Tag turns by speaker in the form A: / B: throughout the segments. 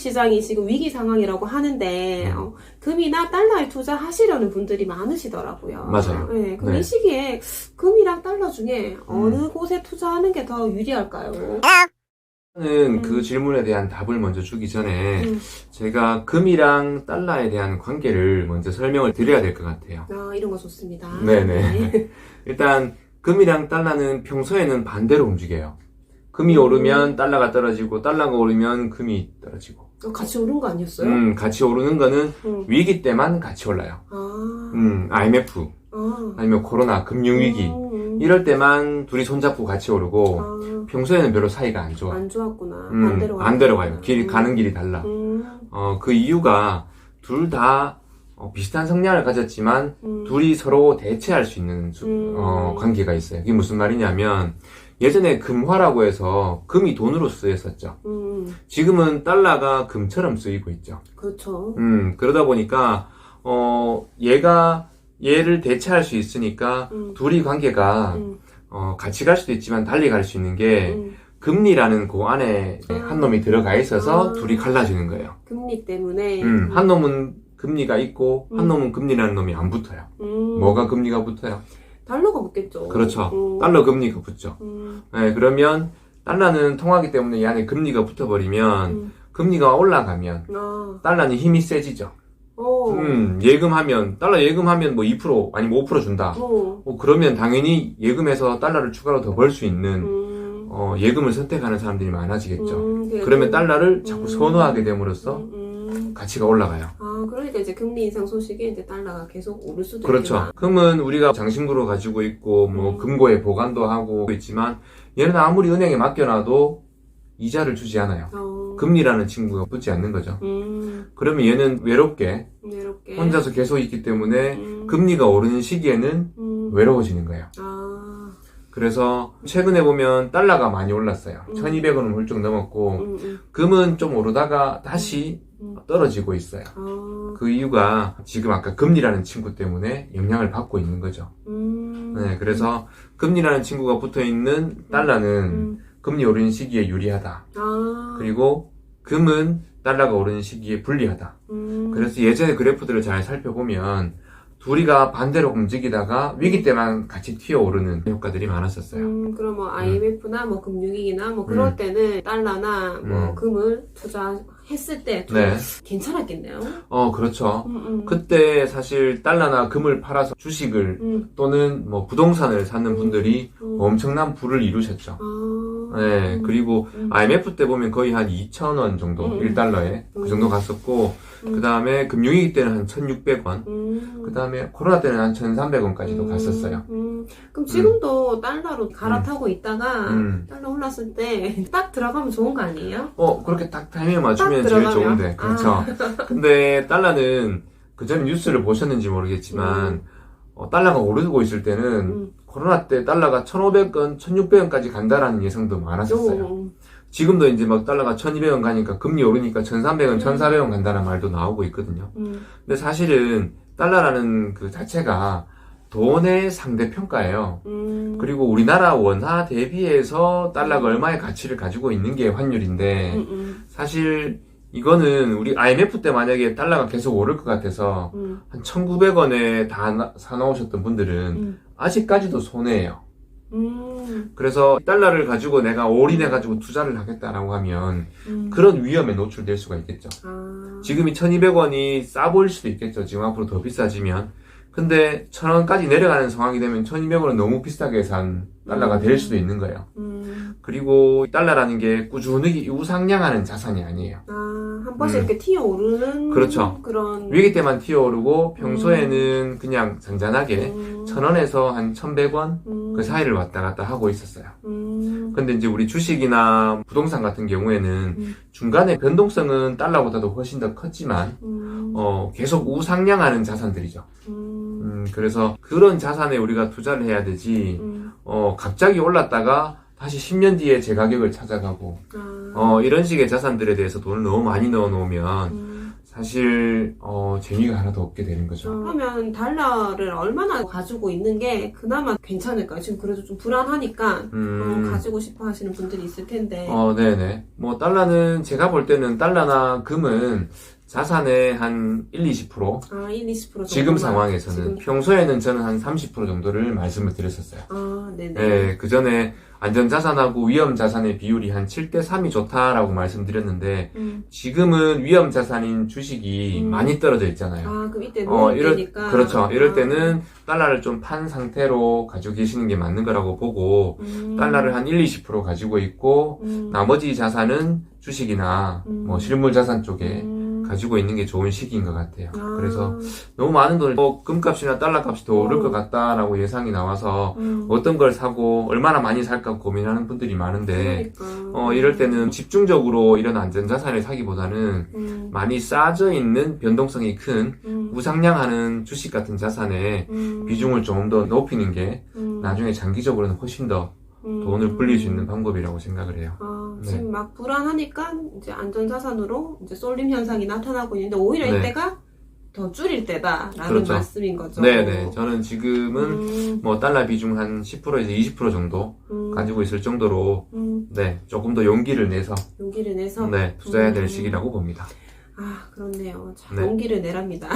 A: 주식시장이 지금 위기 상황이라고 하는데 금이나 달러에 투자하시려는 분들이 많으시더라고요.
B: 맞아요.
A: 네, 그럼
B: 네.
A: 이 시기에 금이랑 달러 중에 어느 곳에 투자하는 게 더 유리할까요?
B: 저는 그 질문에 대한 답을 먼저 주기 전에 제가 금이랑 달러에 대한 관계를 먼저 설명을 드려야 될 것 같아요.
A: 아, 이런 거 좋습니다.
B: 네네.
A: 네.
B: 일단 금이랑 달러는 평소에는 반대로 움직여요. 금이 오르면 달러가 떨어지고 달러가 오르면 금이 떨어지고.
A: 같이 오른 거 아니었어요?
B: 같이 오르는 거는 위기 때만 같이 올라요. IMF 아니면 코로나 금융위기 이럴 때만 둘이 손잡고 같이 오르고 평소에는 별로 사이가 안 좋아.
A: 안 좋았구나.
B: 반대로 가요. 가는 길이 달라. 그 이유가 둘 다 비슷한 성향을 가졌지만 둘이 서로 대체할 수 있는 관계가 있어요. 그게 무슨 말이냐면 예전에 금화라고 해서 금이 돈으로 쓰였었죠. 지금은 달러가 금처럼 쓰이고 있죠.
A: 그렇죠.
B: 그러다 보니까 얘가 얘를 대체할 수 있으니까 둘이 관계가 같이 갈 수도 있지만 달리 갈 수 있는 게 금리라는 그 안에 한 놈이 들어가 있어서 둘이 갈라지는 거예요.
A: 금리 때문에.
B: 한 놈은 금리가 있고 한 놈은 금리라는 놈이 안 붙어요. 뭐가 금리가 붙어요?
A: 달러가 붙겠죠.
B: 그렇죠. 달러 금리가 붙죠. 네, 그러면 달러는 통하기 때문에 이 안에 금리가 붙어버리면 금리가 올라가면 달러는 힘이 세지죠. 예금하면 달러 예금하면 뭐 2% 아니면 5% 준다. 그러면 당연히 예금해서 달러를 추가로 더 벌 수 있는 예금을 선택하는 사람들이 많아지겠죠. 그러면 달러를 자꾸 선호하게 됨으로써 가치가 올라가요.
A: 그러니까 이제 금리 인상 소식에 이제 달러가 계속 오를 수도
B: 그렇죠.
A: 있구나.
B: 금은 우리가 장신구로 가지고 있고 뭐 금고에 보관도 하고 있지만 얘는 아무리 은행에 맡겨놔도 이자를 주지 않아요. 금리라는 친구가 붙지 않는 거죠. 그러면 얘는 외롭게 혼자서 계속 있기 때문에 금리가 오르는 시기에는 외로워지는 거예요. 그래서 최근에 보면 달러가 많이 올랐어요. 1200원은 훌쩍 넘었고 금은 좀 오르다가 다시 떨어지고 있어요. 그 이유가 지금 아까 금리라는 친구 때문에 영향을 받고 있는 거죠. 네, 그래서 금리라는 친구가 붙어있는 달러는 금리 오르는 시기에 유리하다. 그리고 금은 달러가 오르는 시기에 불리하다. 그래서 예전에 그래프들을 잘 살펴보면 둘이가 반대로 움직이다가 위기 때만 같이 튀어오르는 효과들이 많았었어요.
A: 그럼 뭐 IMF나 뭐 금융위기나 뭐 그럴 때는 달러나 뭐 금을 투자했을 때 좀
B: 네.
A: 괜찮았겠네요.
B: 그렇죠. 그때 사실 달러나 금을 팔아서 주식을 또는 뭐 부동산을 사는 분들이 엄청난 부를 이루셨죠. 네, 그리고 IMF 때 보면 거의 한 2,000원 정도, 1달러에 그 정도 갔었고, 그 다음에 금융위기 때는 한 1,600원, 그 다음에 코로나 때는 한 1,300원까지도 갔었어요.
A: 그럼 지금도 달러로 갈아타고 있다가 달러 올랐을 때 딱 들어가면 좋은 거 아니에요?
B: 그렇게 딱 타이밍을 맞추면 제일 좋은데, 그렇죠. 근데 달러는 그 전에 뉴스를 보셨는지 모르겠지만, 달러가 오르고 있을 때는 코로나 때 달러가 1,500원, 1,600원까지 간다라는 예상도 많았었어요. 지금도 이제 막 달러가 1,200원 가니까 금리 오르니까 1,300원, 1,400원 간다는 말도 나오고 있거든요. 근데 사실은 달러라는 그 자체가 돈의 상대평가예요. 그리고 우리나라 원화 대비해서 달러가 얼마의 가치를 가지고 있는 게 환율인데 사실 이거는 우리 IMF 때 만약에 달러가 계속 오를 것 같아서 한 1,900원에 다 사놓으셨던 분들은 아직까지도 손해예요. 그래서 달러를 가지고 내가 올인해가지고 투자를 하겠다라고 하면 그런 위험에 노출될 수가 있겠죠. 지금이 1,200원이 싸 보일 수도 있겠죠. 지금 앞으로 더 비싸지면. 근데 1,000원까지 내려가는 상황이 되면 1,200원은 너무 비싸게 산 달러가 될 수도 있는 거예요. 그리고 달러라는 게 꾸준히 우상향하는 자산이 아니에요.
A: 한 번씩 이렇게 튀어오르는
B: 그렇죠.
A: 그런
B: 위기 때만 튀어오르고 평소에는 그냥 잔잔하게 1,000원에서 한 1,100원 그 사이를 왔다 갔다 하고 있었어요. 근데 이제 우리 주식이나 부동산 같은 경우에는 중간에 변동성은 달러보다도 훨씬 더 컸지만 계속 우상향하는 자산들이죠. 그래서 그런 자산에 우리가 투자를 해야 되지 갑자기 올랐다가 다시 10년 뒤에 제 가격을 찾아가고 이런 식의 자산들에 대해서 돈을 너무 많이 넣어 놓으면 사실 재미가 하나도 없게 되는 거죠.
A: 그러면 달러를 얼마나 가지고 있는 게 그나마 괜찮을까요? 지금 그래도 좀 불안하니까 가지고 싶어 하시는 분들이 있을 텐데.
B: 네네. 뭐 달러는 제가 볼 때는 달러나 금은 자산의 한 1-20%.
A: 1-20%
B: 지금 상황에서는. 평소에는 저는 한 30% 정도를 말씀을 드렸었어요.
A: 네네.
B: 네, 그 전에 안전자산하고 위험자산의 비율이 한 7:3이 좋다라고 말씀드렸는데, 지금은 위험자산인 주식이 많이 떨어져 있잖아요.
A: 그럼 이때 놓을 때니까.
B: 그렇죠. 이럴 때는 달러를 좀 판 상태로 가지고 계시는 게 맞는 거라고 보고, 달러를 한 1-20% 가지고 있고, 나머지 자산은 주식이나 뭐 실물 자산 쪽에 가지고 있는 게 좋은 시기인 것 같아요. 그래서 너무 많은 돈을 금값이나 달러 값이 더 오를 것 같다라고 예상이 나와서 어떤 걸 사고 얼마나 많이 살까 고민하는 분들이 많은데 이럴 때는 집중적으로 이런 안전자산을 사기보다는 많이 쌓여져 있는 변동성이 큰 우상향하는 주식 같은 자산에 비중을 조금 더 높이는 게 나중에 장기적으로는 훨씬 더 돈을 불릴 수 있는 방법이라고 생각을 해요.
A: 지금 막 불안하니까 이제 안전자산으로 이제 쏠림 현상이 나타나고 있는데 오히려 이때가 더 줄일 때다라는
B: 그렇죠.
A: 말씀인 거죠.
B: 네네. 저는 지금은 뭐 달러 비중 한 10%에서 20% 정도 가지고 있을 정도로 조금 더 용기를 내서 투자해야 될 시기라고 봅니다.
A: 그렇네요. 참 용기를 내랍니다.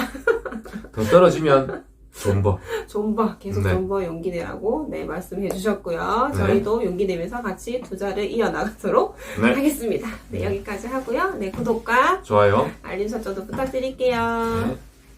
B: 더 떨어지면 존버.
A: 계속 존버 용기 내라고 말씀해 주셨고요. 저희도 용기 내면서 같이 투자를 이어나가도록 하겠습니다. 여기까지 하고요. 구독과
B: 좋아요.
A: 알림 설정도 부탁드릴게요.